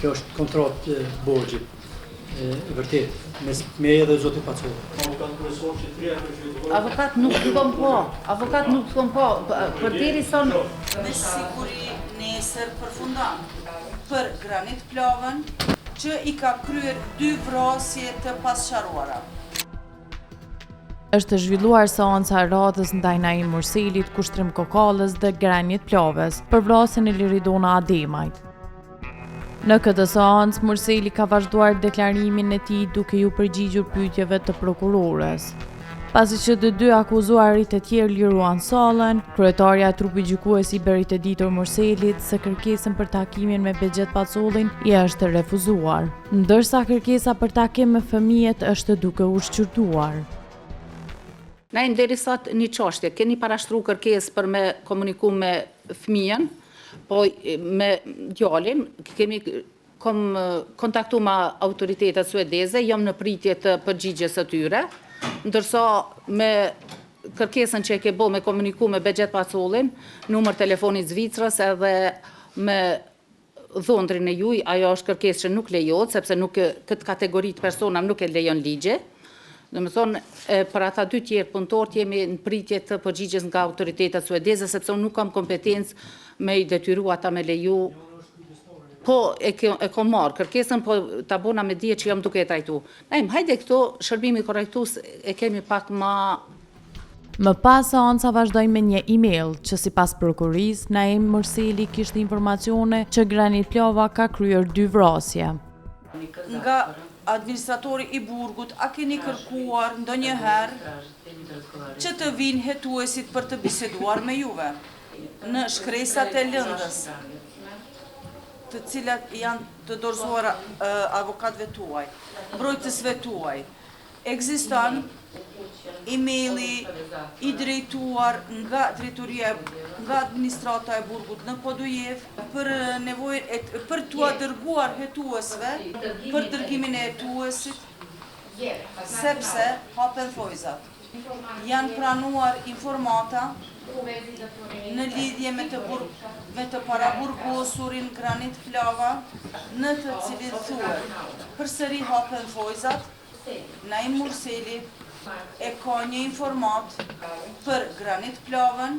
Kjo është kontratë borxhi. Vërtet, mes me edhe zoti Pacova. Avokat nuk të kom po, avokat nuk të kom po, për diri son... Me siguri nesër përfundan për Granit Plavën që i ka kryer 2 vrasje të pasqaruara. Është zhvilluar seanca e radhës ndaj Naim Murselit, Kushtrim Kokallës dhe Granit Plavës për vrasjen e Liridona Ademajt. Në këtë seancë, Murseli ka vazhduar deklarimin e tij duke ju përgjigjur pyetjeve të prokurores. Pasi që të dy akuzuarit e tjerë liruan sallën, kryetarja e trupit gjykues i bëri të ditur Murselit se kërkesën për takimin me Begjet Pacullin i është refuzuar, ndërsa kërkesa për takim me fëmijët është duke u shqyrtuar. Ne deri sot një çështje, keni parashtruar kërkesë për me komuniku me fëmijën, po me djalin, kemi kontaktu me autoritetet suedeze, jam në pritje të përgjigjes së tyre, ndërsa me kërkesën që e ke bo me komuniku me Begjet Pacullin, numër telefonit Zvicrës edhe me dhondrin e juj, ajo është kërkesë që nuk lejohet, sepse nuk këtë kategorit persona nuk e lejon ligje. Dhe me thonë, për ata 2 tjerë punëtorët jemi në pritje të përgjigjes nga autoritetet suedeze, sepse unë nuk kam kompetencë me i detyru ata me leju. Po, e kom marrë kërkesën, po ta bona me dije që jam duke e trajtu. Hajde këto shërbimi korrektus e kemi pak ma... Më pas seanca vazhdoi me një email që sipas prokurisë, Naim Murseli kishte informacione që Granit Plava ka kryer 2 vrasje. Nga administratori i burgut, a keni kërkuar ndonjëherë që të vinë hetuesit për të biseduar me juve në shkresat e lëndës, të cilat janë të dorëzuara avokatëve tuaj, mbrojtësve tuaj. Ekziston emaili i drejtuar nga drejtoria, nga administrata e burgut në Podujev për nevojën për t'u dërguar hetuesve për dërgimin e hetuesit, sepse hapen fojzat. Janë pranuar informata në lidhje me të paraburgosurin Granit Plava, në të cilin thuhet përsëri hapen fojzat. Naim Murseli e ka një informat për Granit Plavën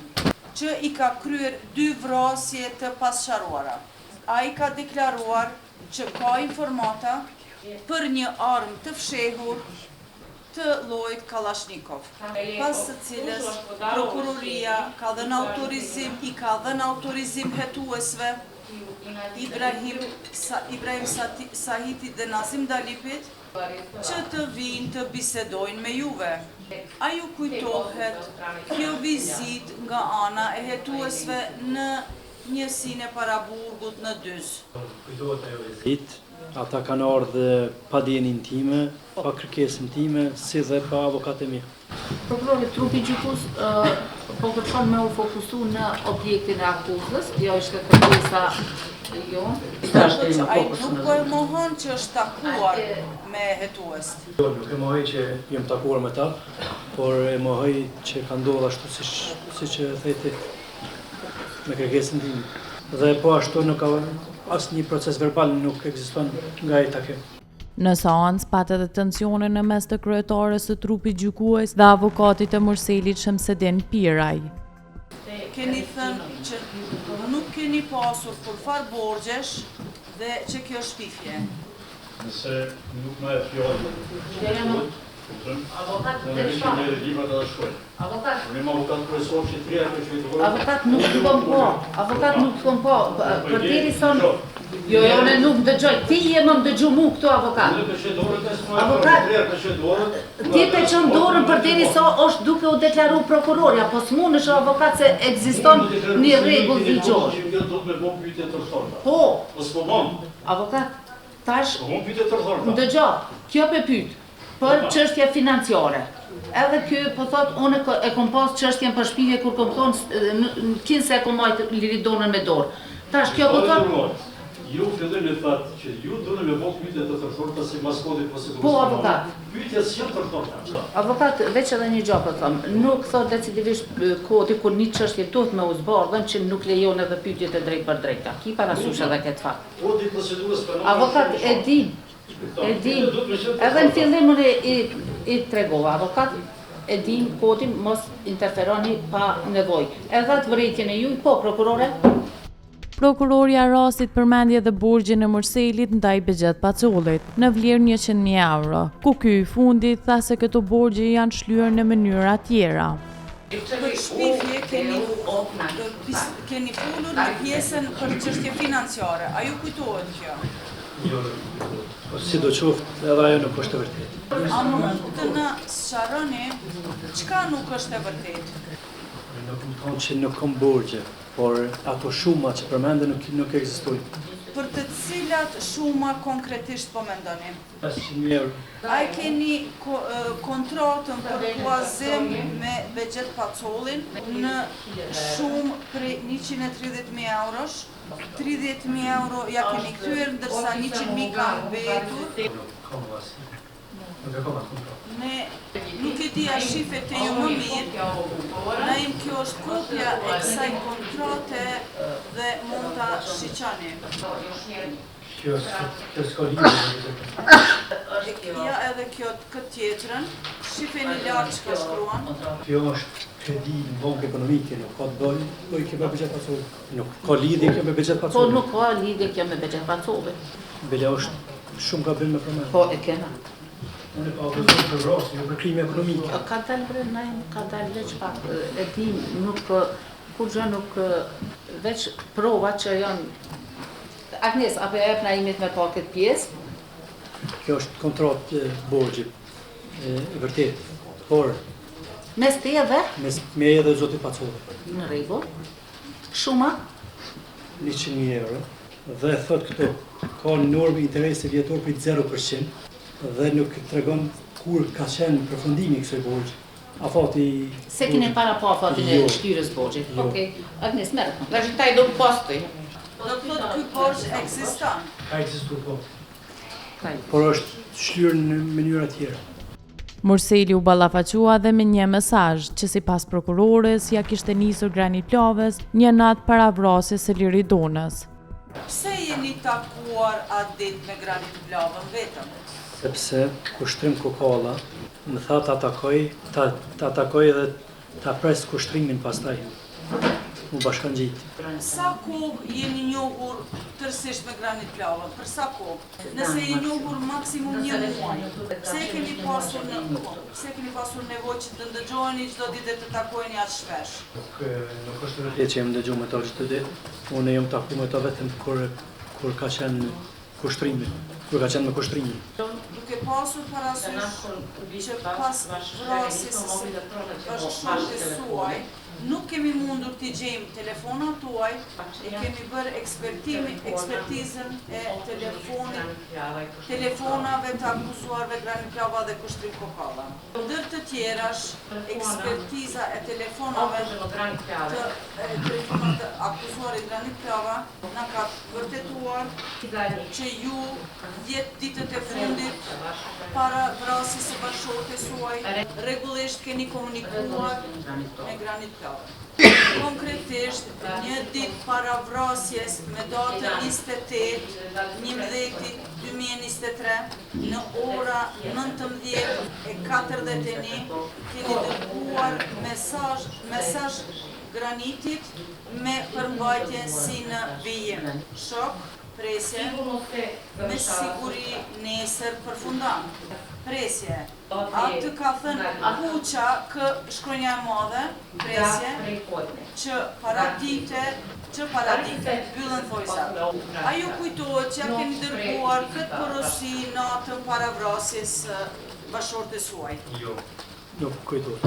që i ka kryer 2 vrasje të pasqaruara. A i ka deklaruar që ka informata për një armë të fshehur të llojit Kalashnikov, pas së cilës prokuroria ka dhënë autorizim hetuesve Ibrahim Sahitit dhe Nazim Dalipit që të vinë të bisedojnë me juve. A ju kujtohet kjo vizit nga ana e hetuesve në njësinë e Paraburgut në Dyz? Kujtohet ajo vizit. Ata kanë ardhë pa dijenin time, pa kërkesën time, si dhe pa avokatë e mi. Prokurori trupi gjykues po kërkon me u fokusu në objektin e akuzës, jo ishte kërkesa jonë. Ai nuk po e mohon që është takuar me hetuest. Jo, nuk e mohoj që jem takuar me ta, por e mohoj që ka ndodhur ashtu siç e theti me kërkesën time. Dhe po ashtu nuk ka asnjë proces verbal nuk ekziston nga ai takim. Në seancë patet edhe tensione në mes të kryetares së trupit gjykues dhe avokatit të Murselit Shamsedin Piraj. Keni thënë që nuk keni pasur kurfar borxhesh dhe që kjo është pifje. Nëse nuk më e fjallë, Avokat nuk të kom po, avokat nuk të kom po, për diri son... Jo, ne nuk dëgjoj, ti je më dëgju mu këtu avokat. Avokat, ti të qënë dorën për diri so është duke u deklaru prokurorja, po s'mun është avokat se ekziston një rregull ligjor. Po, avokat, tash, dëgjo, kjo pe pyet. Për çështje financiare. Edhe kjo po thot unë e kom pas çështjen për shpifje kur kom thonë në 15 se e kom majtë Liridonën me dorë. Tash kjo po thot Ju fillim e thatë që ju doni me bëj pyetje të tërthorta si mas kodit procedurës. Po, avokat. Pyetjet janë tërthorta. Avokat, veç edhe një gjë po them, nuk thot decidivisht kodi kur një çështje duhet me u zbardhën që nuk lejon edhe pyetjet e drejtë për drejta. Ki parasysh edhe këtë fakt. Kodi i procedurës penale. Avokat e din, edhe në fillimin i tregova, avokat e din kodin mos interferoni pa nevojë. Edhe atë vërejtjen e juaj, po prokurore. Prokuroria Rasit përmendi edhe burgjin e Murselit ndaj Begjet Pacullit në vlerë 100.000 euro, ku ky i fundit tha se këto burgje janë shlyer në mënyra tjera. Për shpifje keni folur në pjesën për çështje financiare. A ju kujtohet kjo? Jo. Si do qoftë edhe ajo nuk është e vërtetë. A mund të na sqaroni çka nuk është e vërtetë? Nuk më thonë që nuk kam burgje, por ato shuma që përmende nuk ekzistojnë. Për të cilat shuma konkretisht po mendoni? 500.000 euro. A e keni kontratën për huazim me Begjet Pacullin në shumë prej 130.000 eurosh? 30.000 euro ja keni kthyer, ndërsa 100.000 kanë mbetur. Ne nuk e di a shifet e ju më mirë, na im kjo është kopja e kësaj kontrate dhe mund ta shiqani. Kjo s'ka lidhje. Ja edhe kjo këtë tjetrën, shifeni lartë që ka shkruan. Kjo është kredi në bankë ekonomike, nuk ka të bëjë kjo me Begjet Pacullit. Nuk ka lidhje kjo me Begjet Po Pacullit. nuk ka lidhje kjo me Begjet Pacullit. Bile është shumë gabim me përmend. Po e kena. Unë pa vëzhgim për rasti, jo për krime ekonomike. Ka dalë vremaj, ka dalë veç pak, e dim, nuk, kur gjë nuk, veç prova që janë, Agnes, apo e na imit me pa këtë pjesë? Kjo është kontrat borgji, e vërtet, por Mes te edhe, me edhe zotit Pacullit, në rregull, shuma, 100.000 euro, dhe thot këto, ka normë interesi vjetor për 0%, dhe nuk tregon kur ka qenë përfundimi kësaj borgji. Afati se keni para pa afatin e Jo. shtyrës borxhit. Jo. Okej, Agnes, merret. Vazhdoj do posti. Do të thotë ky borxh ekziston. ka ekzistuar po, por është shlyer në mënyra tjera. Murseli u ballafaqua dhe me një mesazh që sipas prokurores ja kishte nisur Granit Plavës një natë para vrasjes së Liridonës. Pse jeni takuar atë ditë me Granit Plavën vetëm? Sepse kushtrim Kokalla më tha ta atakoj dhe ta pres kushtrimin pastaj. U bashkangjit. Sa kohë jeni njohur tërësisht me Granit Plavën? Për sa kohë? Nëse jeni njohur maksimum 1 muaj, pse keni pasur nevojë që të ndëgjoheni çdo ditë dhe të takoheni aq shpesh? Nuk është vërtet që jam dëgjuar me ta çdo ditë. Unë jam takuar me ta vetëm kur ka qenë kushtrimi, kur ka qenë me kushtrimin. Duke pasur parasysh që pas vrasjes së bashkëshortes suaj, nuk kemi mundur t'i gjejmë telefonat tuaj, e kemi bërë ekspertizën e telefonave të akuzuarve Granit Plava dhe Kushtrim Kokalla. Ndër të tjerash, ekspertiza e telefonave të akuzuarit Granit Plava na ka vërtetuar që ju 10 ditët e fundit para vrasjes së bashkëshortes suaj rregullisht keni komunikuar me Granit Plava. Konkretisht, një ditë para vrasjes me datën 28/11/2023 në ora 19:41 keni dërguar mesazh Granitit me përmbajtjen si në vijim. Shok, presje, me siguri nesër përfundan. Presje, atë ka thënë Kuqa kë shkronja e madhe, presje, që paradite, byllën thojzat. A ju kujtohet që ja keni dërguar këtë porosi natën para vrasjes bashkëshortes suaj? Jo, nuk kujtohet.